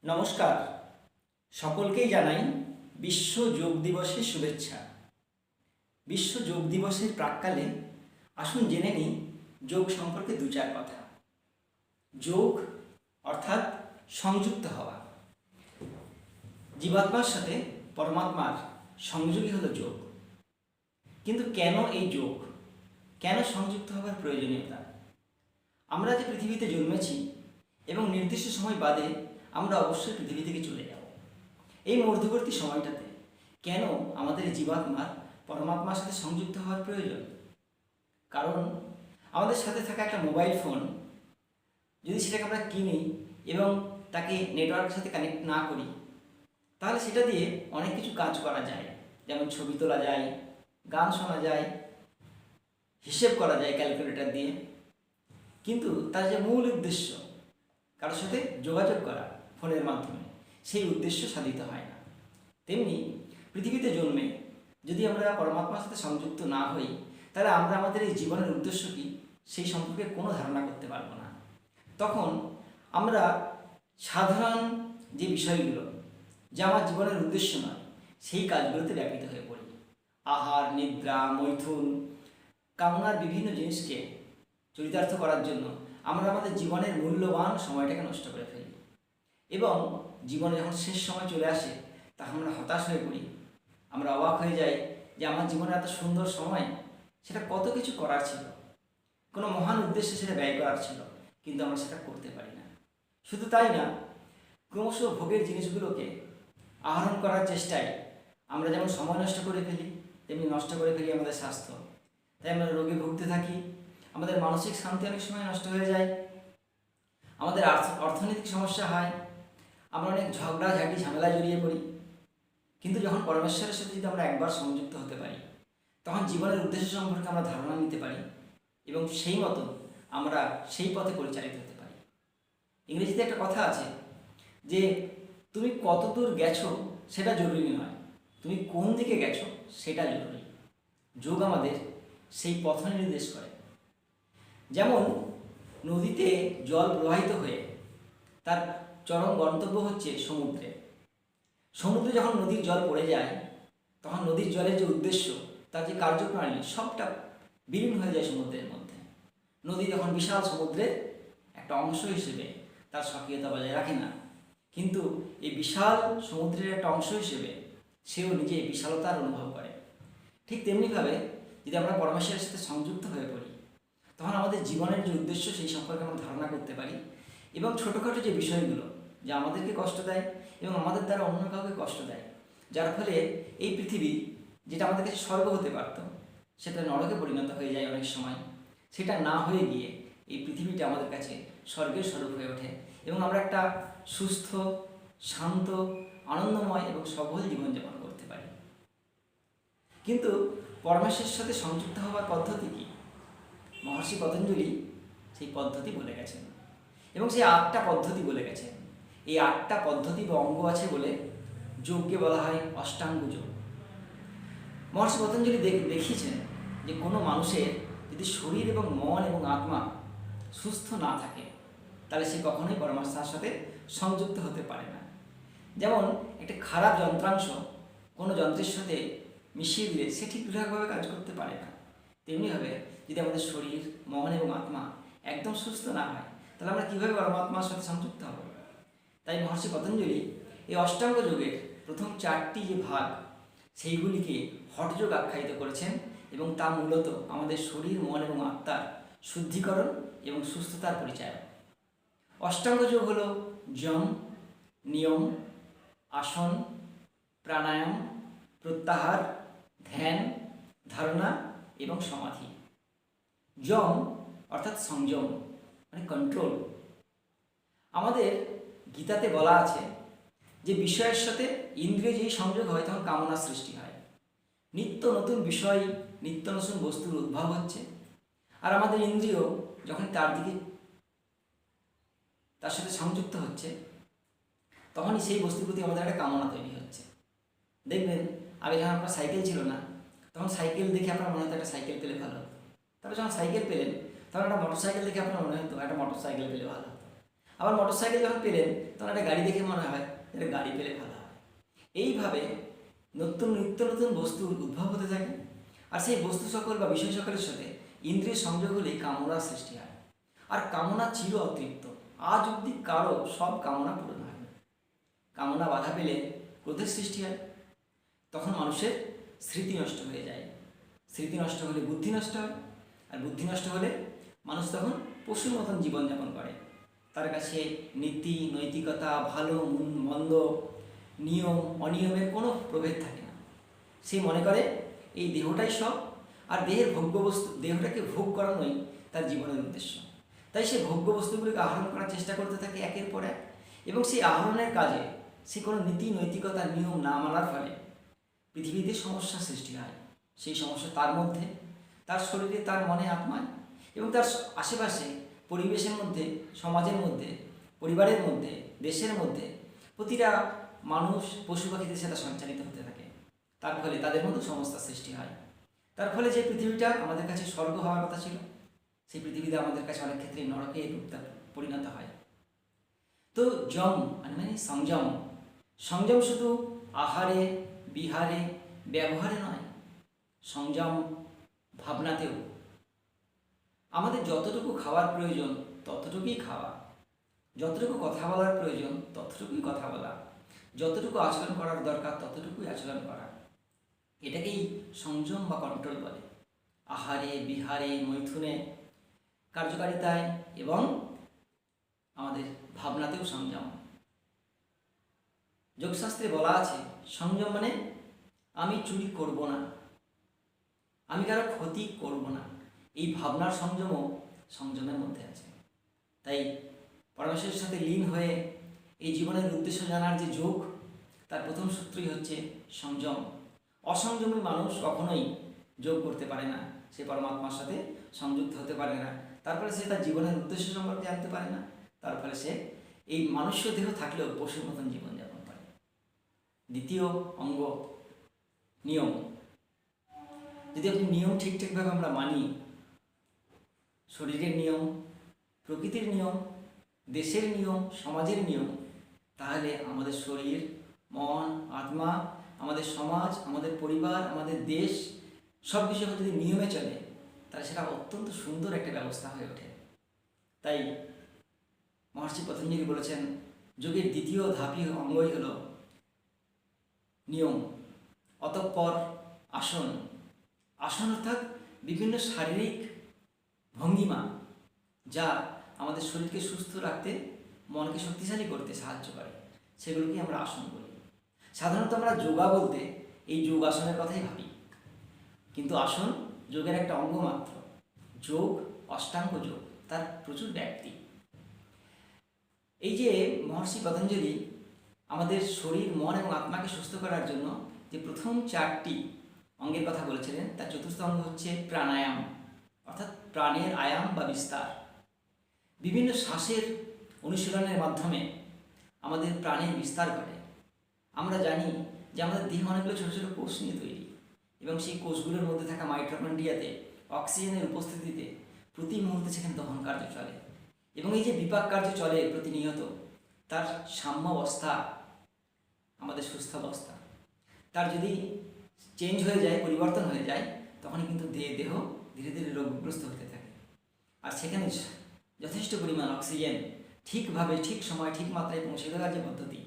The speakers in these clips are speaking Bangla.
নমস্কার, সকলকেই জানাই বিশ্ব যোগ দিবসের শুভেচ্ছা। বিশ্ব যোগ দিবসের প্রাক্কালে আসুন জেনে নিই যোগ সম্পর্কে দু চার কথা। যোগ অর্থাৎ সংযুক্ত হওয়া। জীবাত্মার সাথে পরমাত্মার সংযোগই হলো যোগ। কিন্তু কেন এই যোগ, কেন সংযুক্ত হওয়ার প্রয়োজনীয়তা? আমরা যে পৃথিবীতে জন্মেছি এবং নির্দিষ্ট সময় বাদে আমরা অবশ্যই পৃথিবী থেকে চলে যাব। এই মধ্যবর্তী সময়টাতে কেন আমাদের জীবাত্মার পরমাত্মার সাথে সংযুক্ত হওয়ার প্রয়োজন? কারণ আমাদের সাথে থাকা একটা মোবাইল ফোন যদি সেটাকে আমরা কিনি এবং তাকে নেটওয়ার্কের সাথে কানেক্ট না করি, তাহলে সেটা দিয়ে অনেক কিছু কাজ করা যায়। যেমন ছবি তোলা যায়, গান শোনা যায়, হিসেব করা যায় ক্যালকুলেটর দিয়ে। কিন্তু তার যে মূল উদ্দেশ্য, কারোর সাথে যোগাযোগ করা ফোনের মাধ্যমে, সেই উদ্দেশ্য সাধিত হয় না। তেমনি পৃথিবীতে জন্মে যদি আমরা পরমাত্মার সাথে সংযুক্ত না হই, তাহলে আমরা আমাদের এই জীবনের উদ্দেশ্য কী সেই সম্পর্কে কোনো ধারণা করতে পারবো না। তখন আমরা সাধারণ যে বিষয়গুলো, যা আমার জীবনের উদ্দেশ্য নয়, সেই কাজগুলোতে ব্যাপৃত হয়ে পড়ি। আহার, নিদ্রা, মৈথুন, কামনার বিভিন্ন জিনিসকে চরিতার্থ করার জন্য আমরা আমাদের জীবনের মূল্যবান সময়টাকে নষ্ট করে ফেলি এবং জীবনে যখন শেষ সময় চলে আসে তখন আমরা হতাশ হয়ে পড়ি। আমরা অবাক হয়ে যাই যে আমার জীবনে এত সুন্দর সময়, সেটা কত কিছু করার ছিল, কোনো মহান উদ্দেশ্যে সেটা ব্যয় করার ছিল, কিন্তু আমরা সেটা করতে পারি না। শুধু তাই না, ক্রমশ ভোগের জিনিসগুলোকে আহরণ করার চেষ্টায় আমরা যেমন সময় নষ্ট করে ফেলি, তেমনি নষ্ট করে ফেলি আমাদের স্বাস্থ্য। তাই আমরা রোগে ভুগতে থাকি, আমাদের মানসিক শান্তি অনেক সময় নষ্ট হয়ে যায়, আমাদের অর্থনৈতিক সমস্যা হয়, আমরা অনেক ঝগড়াঝাঁটি ঝামেলায় জড়িয়ে পড়ি। কিন্তু যখন পরমেশ্বরের সাথে যদি আমরা একবার সংযুক্ত হতে পারি, তখন জীবনের উদ্দেশ্য সম্পর্কে আমরা ধারণা নিতে পারি এবং সেই মতো আমরা সেই পথে পরিচালিত হতে পারি। ইংরেজিতে একটা কথা আছে যে তুমি কত দূর গেছো সেটা জরুরি নয়, তুমি কোন দিকে গেছো সেটা জরুরি। যোগ আমাদের সেই পথ নির্দেশ করে। যেমন নদীতে জল প্রবাহিত হয়ে তার চরম গন্তব্য হচ্ছে সমুদ্রে। সমুদ্রে যখন নদীর জল পড়ে যায়, তখন নদীর জলের যে উদ্দেশ্য, তার যে কার্যপ্রণালী, সবটা বিলীন হয়ে যায় সমুদ্রের মধ্যে। নদী যখন বিশাল সমুদ্রের একটা অংশ হিসেবে তার সক্রিয়তা বজায় রাখে না, কিন্তু এই বিশাল সমুদ্রের একটা অংশ হিসেবে সেও নিজে বিশালতার অনুভব করে। ঠিক তেমনিভাবে যদি আমরা পরমেশ্বরের সাথে সংযুক্ত হয়ে পড়ি, তখন আমাদের জীবনের যে উদ্দেশ্য সেই সম্পর্কে আমরা ধারণা করতে পারি এবং ছোটোখাটো যে বিষয়গুলো যা আমাদেরকে কষ্ট দেয় এবং আমাদের দ্বারা অন্য কাউকে কষ্ট দেয়, যার ফলে এই পৃথিবী, যেটা আমাদের কাছে স্বর্গ হতে পারত, সেটা নরকে পরিণত হয়ে যায় অনেক সময়। সেটা না হয়ে গিয়ে এই পৃথিবীটা আমাদের কাছে স্বর্গের স্বরূপ হয়ে ওঠে এবং আমরা একটা সুস্থ, শান্ত, আনন্দময় এবং সফল জীবনযাপন করতে পারি। কিন্তু পরমেশ্বরের সাথে সংযুক্ত হওয়ার পদ্ধতি কী? মহর্ষি পতঞ্জলি সেই পদ্ধতি বলে গেছেন এবং সেই 8টা পদ্ধতি বলে গেছেন। এই 8টা পদ্ধতি বা অঙ্গ আছে বলে যোগকে বলা হয় অষ্টাঙ্গ যোগ। মহর্ষি পতঞ্জলি দেখিয়েছেন যে কোনো মানুষের যদি শরীর এবং মন এবং আত্মা সুস্থ না থাকে, তাহলে সে কখনোই পরমাত্মার সাথে সংযুক্ত হতে পারে না। যেমন একটা খারাপ যন্ত্রাংশ কোনো যন্ত্রের সাথে মিশিয়ে দিলে সে ঠিকঠাকভাবে কাজ করতে পারে না। তেমনিভাবে যদি আমাদের শরীর, মন এবং আত্মা একদম সুস্থ না হয়, তাহলে আমরা কীভাবে পরমাত্মার সাথে সংযুক্ত হব? তাই মহর্ষি পতঞ্জলি এই অষ্টাঙ্গ যোগের প্রথম 4টি যে ভাগ, সেইগুলিকে হঠযোগ আখ্যায়িত করেছেন এবং তা মূলত আমাদের শরীর, মন এবং আত্মার শুদ্ধিকরণ এবং সুস্থতার পরিচয়। অষ্টাঙ্গ যোগ হল যম, নিয়ম, আসন, প্রাণায়াম, প্রত্যাহার, ধ্যান, ধারণা এবং সমাধি। যম অর্থাৎ সংযম, মানে কন্ট্রোল। আমাদের গীতাতে বলা আছে যে বিষয়ের সাথে ইন্দ্রিয় যেই সংযোগ হয়, তখন কামনা সৃষ্টি হয়। নিত্য নতুন বিষয়, নিত্য নতুন বস্তুর উদ্ভব হচ্ছে, আর আমাদের ইন্দ্রিয় যখন তার সাথে সংযুক্ত হচ্ছে, তখনই সেই বস্তুর প্রতি আমাদের একটা কামনা তৈরি হচ্ছে। দেখবেন আগে যখন আপনার সাইকেল ছিল না, তখন সাইকেল দেখে আপনার মনে হতো একটা সাইকেল পেলে ভালো হতো। তারপর যখন সাইকেল পেলেন, তখন একটা মোটর সাইকেল দেখে আপনার মনে হতো একটা মোটর সাইকেল পেলে ভালো হতো। আবার মোটরসাইকেল যখন পেলেন তখন একটা গাড়ি দেখে মনে হয় একটা গাড়ি পেলে ভালো হয়। এইভাবে নিত্য নতুন বস্তুর উদ্ভব হতে থাকে, আর সেই বস্তু সকল বা বিষয় সকলের সাথে ইন্দ্রিয় সংযোগ হলেই কামনার সৃষ্টি হয়। আর কামনা চির অতৃপ্ত, আজ অব্দি কারো সব কামনা পূরণ হয় না। কামনা বাধা পেলে ক্রোধের সৃষ্টি হয়, তখন মানুষের স্মৃতি নষ্ট হয়ে যায়। স্মৃতি নষ্ট হলে বুদ্ধি নষ্ট হয়, আর বুদ্ধি নষ্ট হলে মানুষ তখন পশুর মতন জীবনযাপন করে। তার কাছে নীতি নৈতিকতা, ভালো মন্দ, নিয়ম অনিয়মের কোনো প্রভেদ থাকে না। সে মনে করে এই দেহটাই সব, আর দেহের ভোগ্যবস্তু, দেহটাকে ভোগ করানোই তার জীবনের উদ্দেশ্য। তাই সে ভোগ্যবস্তুগুলিকে আহরণ করার চেষ্টা করতে থাকে একের পর এক, এবং সেই আহরণের কাজে সে কোনো নীতি নৈতিকতার নিয়ম না মানার ফলে পৃথিবীতে সমস্যার সৃষ্টি হয়। সেই সমস্যা তার মধ্যে, তার শরীরে, তার মনে, আত্মায়, এবং তার আশেপাশে পরিবেশের মধ্যে, সমাজের মধ্যে, পরিবারের মধ্যে, দেশের মধ্যে প্রতিটা মানুষ, পশু পাখিদের সেটা সঞ্চালিত হতে থাকে। তার ফলে তাদের মধ্যে সমস্যার সৃষ্টি হয়। তার ফলে যে পৃথিবীটা আমাদের কাছে স্বর্গ হওয়ার কথা ছিল, সেই পৃথিবীতে আমাদের কাছে অনেক ক্ষেত্রে নরকে পরিণত হয়। তো মানে সংযম, সংযম শুধু আহারে, বিহারে, ব্যবহারে নয়, সংযম ভাবনাতেও। আমাদের যতটুকু খাওয়ার প্রয়োজন ততটুকুই খাওয়া, যতটুকু কথা বলার প্রয়োজন ততটুকুই কথা বলা, যতটুকু আচরণ করার দরকার ততটুকুই আচরণ করা, এটাকেই সংযম বা কন্ট্রোল বলে। আহারে, বিহারে, মৈথুনে, কার্যকারিতায় এবং আমাদের ভাবনাতেও সংযম। যোগশাস্ত্রে বলা আছে সংযম মানে আমি চুরি করব না, আমি কারো ক্ষতি করব না। এই ভাবনার সংযমও সংযমের মধ্যে আছে। তাই পরমেশ্বরের সাথে লীন হয়ে এই জীবনের উদ্দেশ্য জানার যে যোগ, তার প্রথম সূত্রই হচ্ছে সংযম। অসংযমী মানুষ কখনোই যোগ করতে পারে না, সে পরমাত্মার সাথে সংযুক্ত হতে পারে না। তারপরে সে তার জীবনের উদ্দেশ্য সম্পর্কে জানতে পারে না, তার ফলে সে এই মনুষ্য দেহ থাকলেও পশুর মতন জীবনযাপন করে। দ্বিতীয় অঙ্গ নিয়ম। যদি আপনি নিয়ম ঠিকঠাকভাবে আমরা মানি, শরীরের নিয়ম, প্রকৃতির নিয়ম, দেশের নিয়ম, সমাজের নিয়ম, তাহলে আমাদের শরীর, মন, আত্মা, আমাদের সমাজ, আমাদের পরিবার, আমাদের দেশ সব কিছু যদি নিয়মে চলে, তাহলে সেটা অত্যন্ত সুন্দর একটা ব্যবস্থা হয়ে ওঠে। তাই মহর্ষি পতঞ্জলি বলেছেন যোগের দ্বিতীয় ধাপী অঙ্গই হল নিয়ম। অতঃপর আসন। আসন অর্থাৎ বিভিন্ন শারীরিক ভঙ্গিমা, যা আমাদের শরীরকে সুস্থ রাখতে, মনকে শক্তিশালী করতে সাহায্য করে, সেগুলোকে আমরা আসন বলি। সাধারণত আমরা যোগা বলতে এই যোগ আসনের কথাই ভাবি, কিন্তু আসন যোগের একটা অঙ্গ মাত্র। যোগ অষ্টাঙ্গ যোগ, তার প্রচুর ব্যাপ্তি। এই যে মহর্ষি পতঞ্জলি আমাদের শরীর, মন এবং আত্মাকে সুস্থ করার জন্য যে প্রথম 4টি অঙ্গের কথা বলেছিলেন, তার চতুর্থ অঙ্গ হচ্ছে প্রাণায়াম, অর্থাৎ প্রাণের আয়াম বা বিস্তার। বিভিন্ন শ্বাসের অনুশীলনের মাধ্যমে আমাদের প্রাণের বিস্তার ঘটে। আমরা জানি যে আমাদের দেহ অনেকগুলো ছোটো ছোটো কোষ নিয়ে তৈরি, এবং সেই কোষগুলোর মধ্যে থাকা মাইটোকন্ড্রিয়াতে অক্সিজেনের উপস্থিতিতে প্রতি মুহূর্তে সেখানে দহন কার্য চলে, এবং এই যে বিপাক কার্য চলে প্রতিনিয়ত, তার সাম্যাবস্থা আমাদের সুস্থ অবস্থা। তার যদি চেঞ্জ হয়ে যায়, পরিবর্তন হয়ে যায়, তখনই কিন্তু দেহ ধীরে ধীরে রোগগ্রস্ত হতে থাকে। আর সেখানে যথেষ্ট পরিমাণ অক্সিজেন ঠিকভাবে, ঠিক সময়, ঠিক মাত্রায় পৌঁছে দেওয়ার যে পদ্ধতি,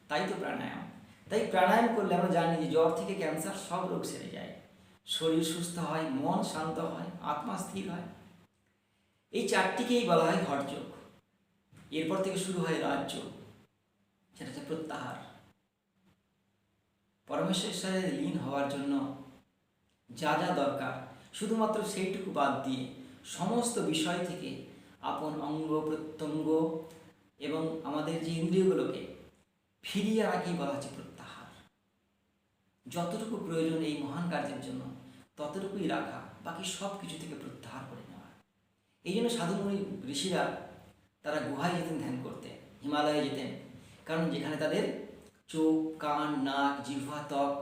তাই তো প্রাণায়াম। তাই প্রাণায়াম করলে আমরা জানি যে জ্বর থেকে ক্যান্সার সব রোগ সেরে যায়, শরীর সুস্থ হয়, মন শান্ত হয়, আত্মা স্থির হয়। এই 4টিকেই বলা হয় হঠযোগ। এরপর থেকে শুরু হয় রাজযোগ, সেটা হচ্ছে প্রত্যাহার। পরমেশ্বরের সাথে লীন হওয়ার জন্য যা যা দরকার, শুধুমাত্র সেইটুকু বাদ দিয়ে সমস্ত বিষয় থেকে আপন অঙ্গ প্রত্যঙ্গ এবং আমাদের যে ইন্দ্রিয়গুলোকে ফিরিয়ে আনাকেই বলা হচ্ছে প্রত্যাহার। যতটুকু প্রয়োজন এই মহান কার্যের জন্য ততটুকুই রাখা, বাকি সব কিছু থেকে প্রত্যাহার করে নেওয়া। এই জন্য সাধুমুনি ঋষিরা তারা গুহায় যেতেন ধ্যান করতে, হিমালয়ে যেতেন, কারণ যেখানে তাদের চোখ, কান, নাক, জিহ্বা, ত্বক,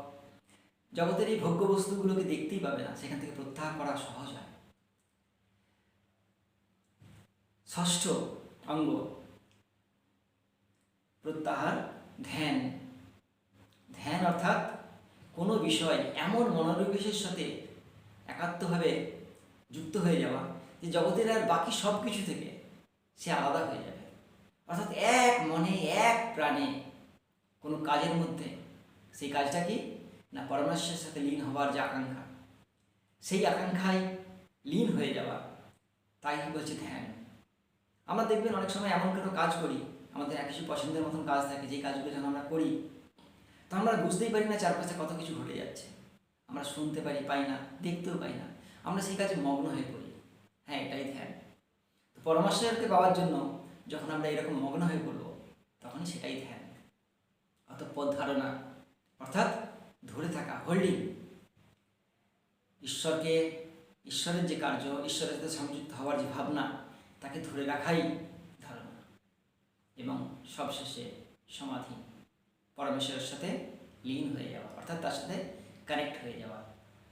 জগতের এই ভোগ্য বস্তুগুলোকে দেখতেই পাবে না, সেখান থেকে প্রত্যাহার করা সহজ হয়। ষষ্ঠ অঙ্গ প্রত্যাহার ধ্যান। ধ্যান অর্থাৎ কোনো বিষয় এমন মনোনিবেশের সাথে একাত্মভাবে যুক্ত হয়ে যাওয়া যে জগতের আর বাকি সব কিছু থেকে সে আলাদা হয়ে যাবে। অর্থাৎ এক মনে এক প্রাণে কোনো কাজের মধ্যে, সেই কাজটা কি না পরমেশ্বরের সাথে লীন হওয়ার যে আকাঙ্ক্ষা, সেই আকাঙ্ক্ষায় লীন হয়ে যাওয়া, তাই বলছে ধ্যান। আমরা দেখবেন অনেক সময় এমন কোনো কাজ করি, আমাদের এক কিছু পছন্দের মতন কাজ থাকে, যেই কাজগুলো যখন আমরা করি তো আমরা বুঝতেই পারি না চারপাশে কত কিছু ঘটে যাচ্ছে। আমরা শুনতে পাই না, দেখতেও পাই না, আমরা সেই কাজে মগ্ন হয়ে পড়ি। হ্যাঁ, এটাই ধ্যান। তো পরমেশ্বরকে পাওয়ার জন্য যখন আমরা এরকম মগ্ন হয়ে পড়ব, তখনই সেটাই ধ্যান। অতঃপর ধারণা অর্থাৎ ধরে থাকা, হোল্ডিং। ঈশ্বরকে, ঈশ্বরের যে কার্য, ঈশ্বরের সাথে সংযুক্ত হওয়ার যে ভাবনা, তাকে ধরে রাখাই ধারণা। এবং সবশেষে সমাধি, পরমেশ্বরের সাথে লীন হয়ে যাওয়া, অর্থাৎ তার সাথে কানেক্ট হয়ে যাওয়া।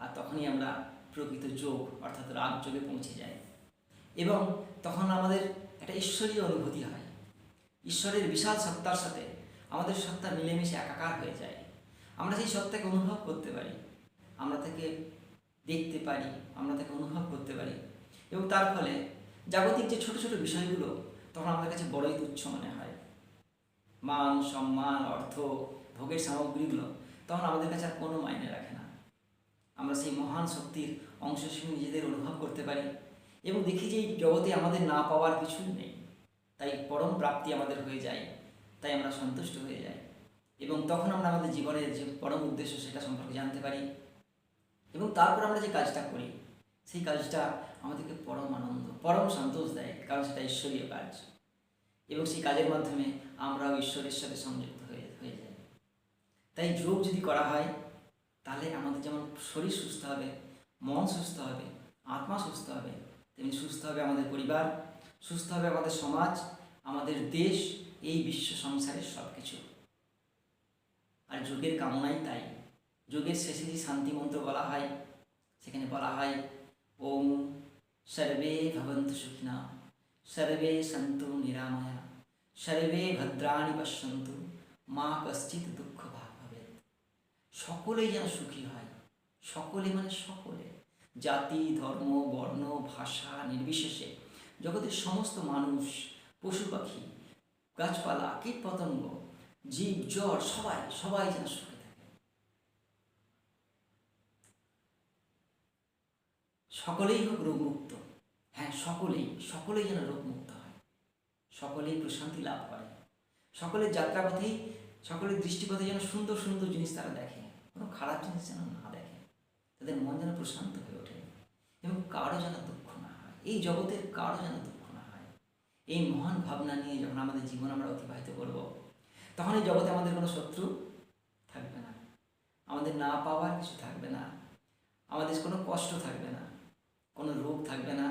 আর তখনই আমরা প্রকৃত যোগ অর্থাৎ রাজযোগে পৌঁছে যাই। এবং তখন আমাদের একটা ঈশ্বরীয় অনুভূতি হয়। ঈশ্বরের বিশাল সত্তার সাথে আমাদের সত্তা মিলেমিশে একাকার হয়ে যায়। আমরা সেই সত্তাকে অনুভব করতে পারি, আমরা তাকে দেখতে পারি, আমরা তাকে অনুভব করতে পারি। এবং তার ফলে জাগতিক যে ছোট ছোট বিষয়গুলো তখন আমাদের কাছে বড়ই তুচ্ছ মনে হয়। মান, সম্মান, অর্থ, ভোগের সামগ্রীগুলো তখন আমাদের কাছে আর কোনো মাইনে রাখে না। আমরা সেই মহান শক্তির অংশ হিসেবে নিজেদের অনুভব করতে পারি এবং দেখি যে এই জগতে আমাদের না পাওয়ার কিছুই নেই, তাই পরম প্রাপ্তি আমাদের হয়ে যায়, তাই আমরা সন্তুষ্ট হয়ে যাই। এবং তখন আমরা আমাদের জীবনের যে পরম উদ্দেশ্য সেটা সম্পর্কে জানতে পারি। এবং তারপর আমরা যে কাজটা করি, সেই কাজটা আমাদেরকে পরম আনন্দ, পরম সন্তোষ দেয়, কারণ সেটা ঈশ্বরীয় কাজ। এবং সেই কাজের মাধ্যমে আমরাও ঈশ্বরের সাথে সংযুক্ত হয়ে যাই। তাই যোগ যদি করা হয়, তাহলে আমাদের যেমন শরীর সুস্থ হবে, মন সুস্থ হবে, আত্মা সুস্থ হবে, তেমনি সুস্থ হবে আমাদের পরিবার, সুস্থ হবে আমাদের সমাজ, আমাদের দেশ, এই বিশ্ব সংসারের সব কিছু। আর যোগের কামনাই তাই। যোগের শেষে যে শান্তি মন্ত্র বলা হয়, সেখানে বলা হয় ওম সর্বে ভবন্তু সুখিনা, সর্বে সন্তু নিরাময়া, সর্বে ভদ্রাণি পশ্যন্তু, মা কশ্চিৎ দুঃখ ভাগ ভবেৎ। সকলেই যেন সুখী হয়। সকলে মানে সকলে, জাতি, ধর্ম, বর্ণ, ভাষা নির্বিশেষে জগতের সমস্ত মানুষ, পশু পাখি, গাছপালা, কীট পতঙ্গ, জীব জড়, সবাই সবাই যেন সুখে থাকে। সকলেই হোক রোগমুক্ত। হ্যাঁ, সকলেই যেন রোগমুক্ত হয়, সকলেই প্রশান্তি লাভ করে, সকলের যাত্রাপথেই, সকলের দৃষ্টিপথে যেন সুন্দর সুন্দর জিনিস তারা দেখে, কোনো খারাপ জিনিস যেন না দেখে, তাদের মন যেন প্রশান্ত হয়ে ওঠে এবং কারো যেন দুঃখ না হয়, এই জগতের কারো যেন দুঃখ না হয়। এই মহান ভাবনা নিয়ে যখন আমাদের জীবন আমরা অতিবাহিত করব, তখন এই জগতে আমাদের কোনো শত্রু থাকবে না, আমাদের না পাওয়ার কিছু থাকবে না, আমাদের কোনো কষ্ট থাকবে না, কোনো রোগ থাকবে না।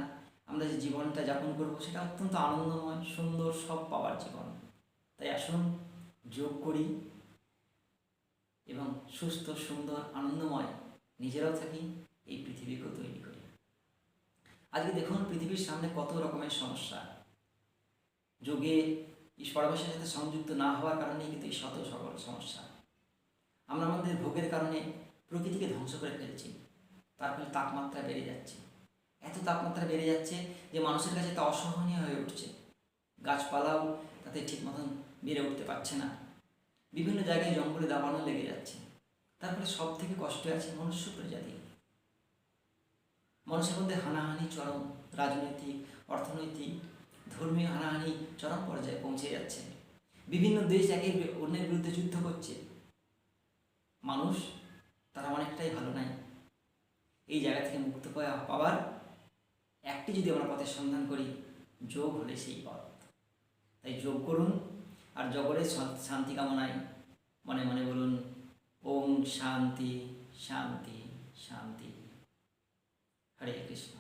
আমরা যে জীবনটা যাপন করব সেটা অত্যন্ত আনন্দময়, সুন্দর, সব পাওয়ার জীবন। তাই আসুন যোগ করি এবং সুস্থ, সুন্দর, আনন্দময় নিজেরাও থাকি, এই পৃথিবীকেও তৈরি করি। আজকে দেখুন পৃথিবীর সামনে কত রকমের সমস্যা। যোগে পরমেশ্বরের সাথে সংযুক্ত না হওয়ার কারণেই কিন্তু এই শত সকল সমস্যা। আমরা আমাদের ভোগের কারণে প্রকৃতিকে ধ্বংস করে ফেলছি, তার ফলে তাপমাত্রা বেড়ে যাচ্ছে। এত তাপমাত্রা বেড়ে যাচ্ছে যে মানুষের কাছে তা অসহনীয় হয়ে উঠছে। গাছপালাও তাতে ঠিক মতন বেড়ে উঠতে পারছে না, বিভিন্ন জায়গায় জঙ্গলে দাবানো লেগে যাচ্ছে। তার ফলে সব থেকে কষ্টে আছে মনুষ্য প্রজাতি। মানুষের মধ্যে হানাহানি চরম, রাজনৈতিক, অর্থনৈতিক, ধর্মীয় হানাহানি চরম পর্যায়ে পৌঁছে যাচ্ছে। বিভিন্ন দেশ একে অন্যের বিরুদ্ধে যুদ্ধ করছে। মানুষ তারা অনেকটাই ভালো নাই। এই জায়গা থেকে মুক্ত পাওয়ার একটি যদি আমরা পথের সন্ধান করি, যোগ হলে সেই পথ। তাই যোগ করুন, আর জগতের শান্তি কামনায় মনে মনে বলুন ওম শান্তি শান্তি শান্তি। হরে কৃষ্ণ।